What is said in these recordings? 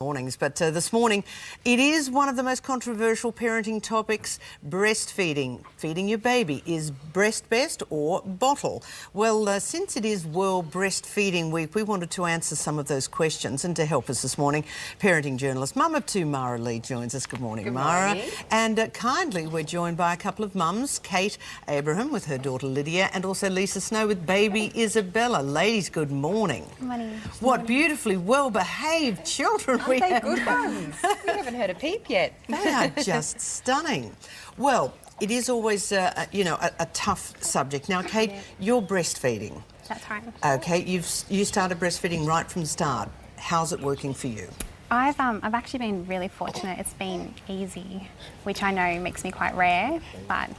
Mornings, but this morning it is one of the most controversial parenting topics: breastfeeding. Feeding your baby, is breast best or bottle? Well, since it is World Breastfeeding Week, we wanted to answer some of those questions, and to help us this morning, parenting journalist, mum of two, Mara Lee, joins us. Good morning, Mara. And kindly, we're joined by a couple of mums, Kate Abraham with her daughter Lydia, and also Lisa Snow with baby Isabella. Ladies, good morning. Good morning. What beautifully well-behaved children we Aren't they have. good ones? We haven't heard a peep yet. They are just stunning. Well, it is always, a tough subject. Now, Kate, you're breastfeeding. That's right. Okay, you started breastfeeding right from the start. How's it working for you? I've actually been really fortunate. It's been easy, which I know makes me quite rare, but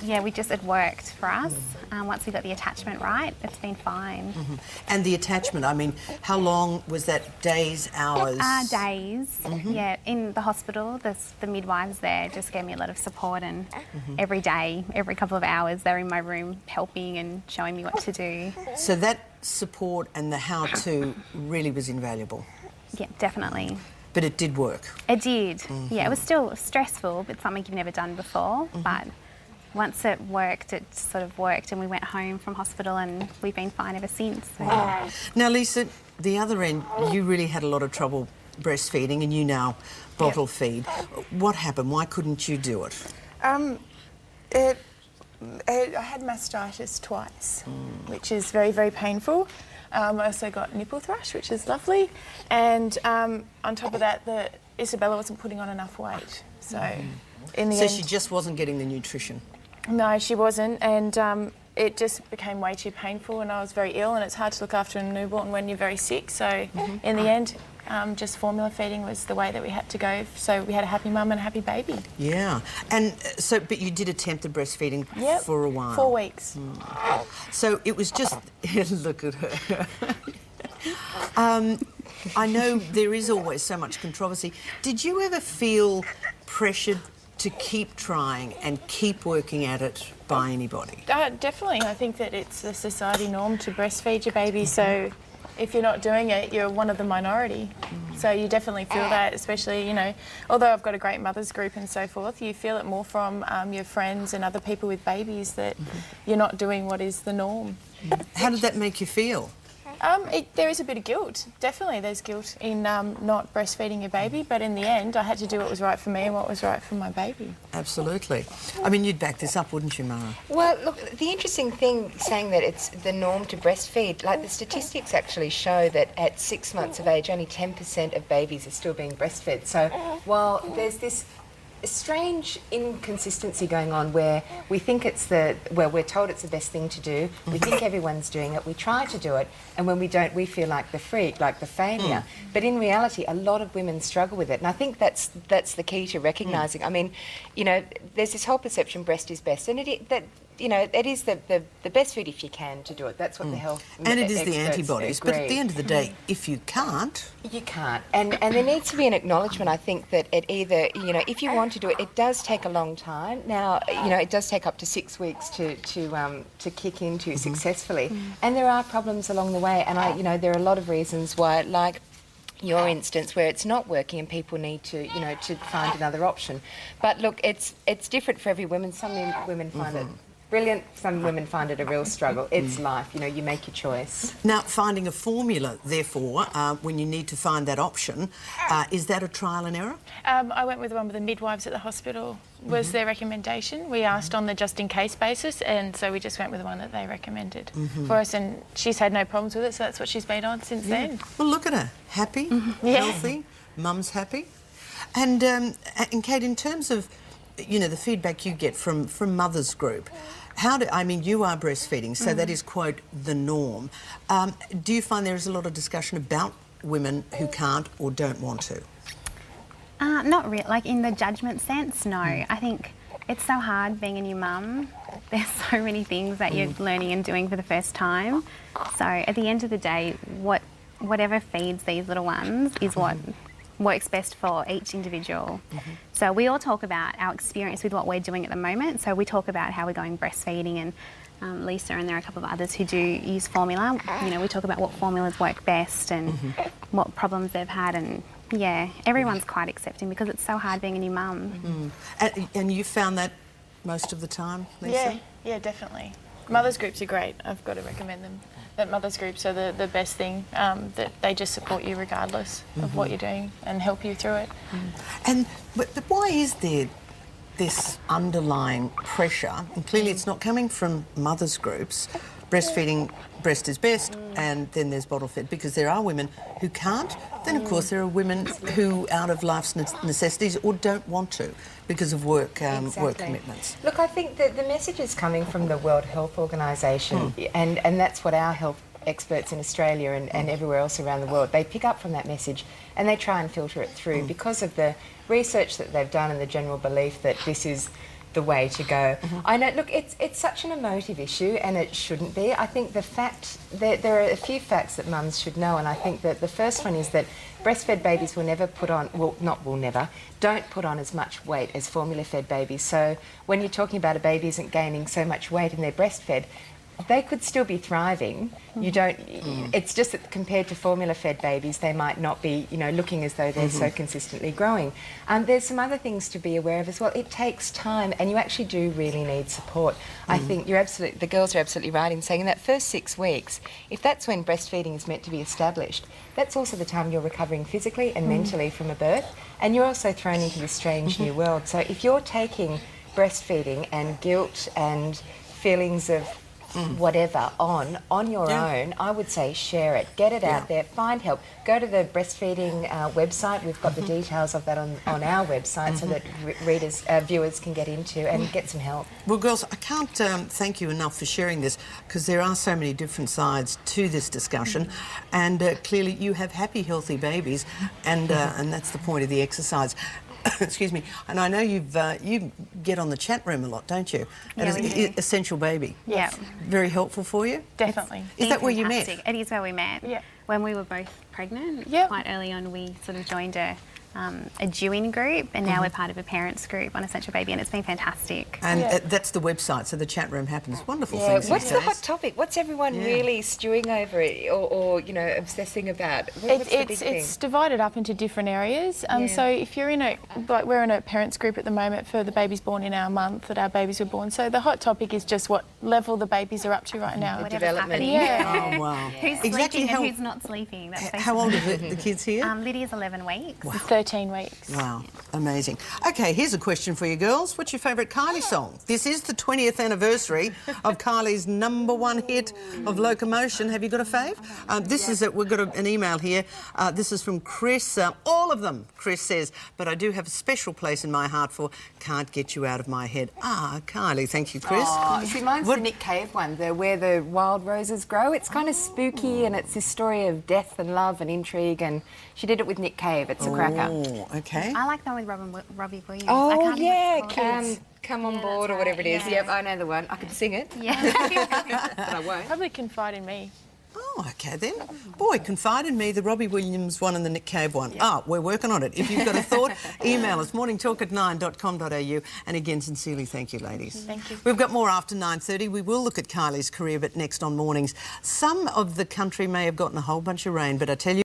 yeah, it worked for us. Once we got the attachment right, it's been fine. And the attachment, I mean, how long was that? Days, hours? Days. Yeah, in the hospital, the midwives there just gave me a lot of support, and every day, every couple of hours, they're in my room helping and showing me what to do. So that support and the how-to really was invaluable. Yeah, definitely. But it did work. It did. Yeah, it was still stressful, but something you've never done before. But once it worked, it sort of worked, and we went home from hospital and we've been fine ever since. So. Now, Lisa, the other end, you really had a lot of trouble breastfeeding, and you now bottle feed. What happened? Why couldn't you do it? I had mastitis twice, which is very, very painful. I also got nipple thrush, which is lovely. And on top of that, Isabella wasn't putting on enough weight. So in the end... So she just wasn't getting the nutrition? No, she wasn't. And it just became way too painful, and I was very ill, and it's hard to look after a newborn when you're very sick. So in the end, just formula feeding was the way that we had to go. So we had a happy mum and a happy baby. Yeah. And so, but you did attempt the breastfeeding for a while? 4 weeks. So it was just... Look at her. I know there is always so much controversy. Did you ever feel pressured to keep trying and keep working at it by anybody? Definitely. I think that it's a society norm to breastfeed your baby, so if you're not doing it, you're one of the minority. So you definitely feel that, especially, although I've got a great mothers group and so forth, you feel it more from your friends and other people with babies that you're not doing what is the norm. How did that make you feel? There is a bit of guilt. Definitely there's guilt in not breastfeeding your baby, but in the end I had to do what was right for me and what was right for my baby. Absolutely. I mean, you'd back this up, wouldn't you, Mara? Well, look, the interesting thing saying that it's the norm to breastfeed, like the statistics actually show that at 6 months of age, only 10% of babies are still being breastfed. So while there's this strange inconsistency going on where we think we're told it's the best thing to do, we think everyone's doing it, we try to do it, and when we don't, we feel like the freak, like the failure. But in reality, a lot of women struggle with it, and I think that's the key to recognising. I mean, there's this whole perception breast is best, and it is the best food if you can to do it. That's what the health and it is the antibodies. Agree. But at the end of the day, if you can't... You can't. And there needs to be an acknowledgement, I think, that it either, if you want to do it, it does take a long time. Now, it does take up to 6 weeks to kick into successfully. And there are problems along the way. And, there are a lot of reasons why, like your instance, where it's not working and people need to, to find another option. But look, it's different for every woman. Some women find it brilliant. Some women find it a real struggle. It's life, you make your choice. Now, finding a formula, therefore, when you need to find that option, is that a trial and error? I went with one with the midwives at the hospital, was their recommendation. We asked on the just-in-case basis, and so we just went with the one that they recommended for us, and she's had no problems with it, so that's what she's been on since then. Well, look at her. Happy, healthy, mum's happy. And Kate, in terms of, the feedback you get from mothers group, you are breastfeeding, so that is, quote, the norm. Do you find there is a lot of discussion about women who can't or don't want to? Not really. Like in the judgment sense, no. I think it's so hard being a new mum. There's so many things that you're learning and doing for the first time. So at the end of the day, whatever feeds these little ones is what works best for each individual. So we all talk about our experience with what we're doing at the moment. So we talk about how we're going breastfeeding, and Lisa and there are a couple of others who do use formula. We talk about what formulas work best and what problems they've had, and Yeah, everyone's quite accepting because it's so hard being a new mum. And you found that most of the time, Lisa? Yeah, definitely. Mothers groups are great. I've got to recommend them. That mothers groups are the best thing. That they just support you regardless of what you're doing and help you through it. But why is there this underlying pressure? And clearly it's not coming from mothers groups. Breastfeeding, breast is best, and then there's bottle fed, because there are women who can't. Then, of course, there are women who, out of life's necessities, or don't want to because of work work commitments. Look, I think that the message is coming from the World Health Organisation, and that's what our health experts in Australia and everywhere else around the world, they pick up from that message and they try and filter it through because of the research that they've done and the general belief that this is the way to go. I know, look, it's such an emotive issue and it shouldn't be. I think the fact that there are a few facts that mums should know, and I think that the first one is that breastfed babies will never put on, don't put on as much weight as formula-fed babies. So when you're talking about a baby isn't gaining so much weight and they're breastfed, they could still be thriving. You don't. It's just that compared to formula-fed babies, they might not be, looking as though they're so consistently growing. There's some other things to be aware of as well. It takes time, and you actually do really need support. I think the girls are absolutely right in saying in that first 6 weeks, if that's when breastfeeding is meant to be established, that's also the time you're recovering physically and mentally from a birth, and you're also thrown into this strange new world. So if you're taking breastfeeding and guilt and feelings of whatever on your own, I would say share it, get it out there, find help, go to the breastfeeding website. We've got the details of that on our website so that viewers can get into and get some help. Well, girls, I can't thank you enough for sharing this, because there are so many different sides to this discussion, and clearly you have happy, healthy babies, and that's the point of the exercise. Excuse me. And I know you get on the chat room a lot, don't you? Yeah, we do. Essential Baby. Yeah. Very helpful for you? Definitely. Is that where you met? Fantastic. It is where we met. Yeah. When we were both pregnant, Yep. quite early on, we sort of joined a due-in group, and now we're part of a parents group on Essential Baby, and it's been fantastic. And that's the website, so the chat room happens. Wonderful Yeah. things. What's these the days. hot topic? What's everyone really stewing over it or obsessing about? What's the big thing? It's divided up into different areas. Yeah. So if you're we're in a parents group at the moment for the babies born in our month that our babies were born. So the hot topic is just what level the babies are up to right now. Whatever's development. happening. Yeah. Oh, wow. Who's Exactly sleeping how, and who's not sleeping. That's how old are the kids here? Lydia's 11 weeks. 13 weeks. Wow, amazing. Okay, here's a question for you girls. What's your favourite Kylie song? This is the 20th anniversary of Kylie's #1 hit of Locomotion. Have you got a fave? We've got an email here. This is from Chris. All of them, Chris says, but I do have a special place in my heart for Can't Get You Out of My Head. Kylie, thank you, Chris. See, mine's the Nick Cave one, where the wild roses grow. It's kind of spooky and it's this story of death and love and intrigue, and she did it with Nick Cave. It's a cracker. Oh, okay. I like the one with Robbie Williams. I Oh, can't yeah, remember what it's called. kids. Come on Yeah, board that's or whatever it is. right, Yep, yeah. I know the one. I can sing it, Yeah. but I won't. Probably Confide in Me. Oh, okay then. Boy, Confide in Me, the Robbie Williams one and the Nick Cave one. We're working on it. If you've got a thought, email us, morningtalk@9.com.au. And again, sincerely, thank you, ladies. Thank you. We've got more after 9:30. We will look at Kylie's career, but next on Mornings. Some of the country may have gotten a whole bunch of rain, but I tell you,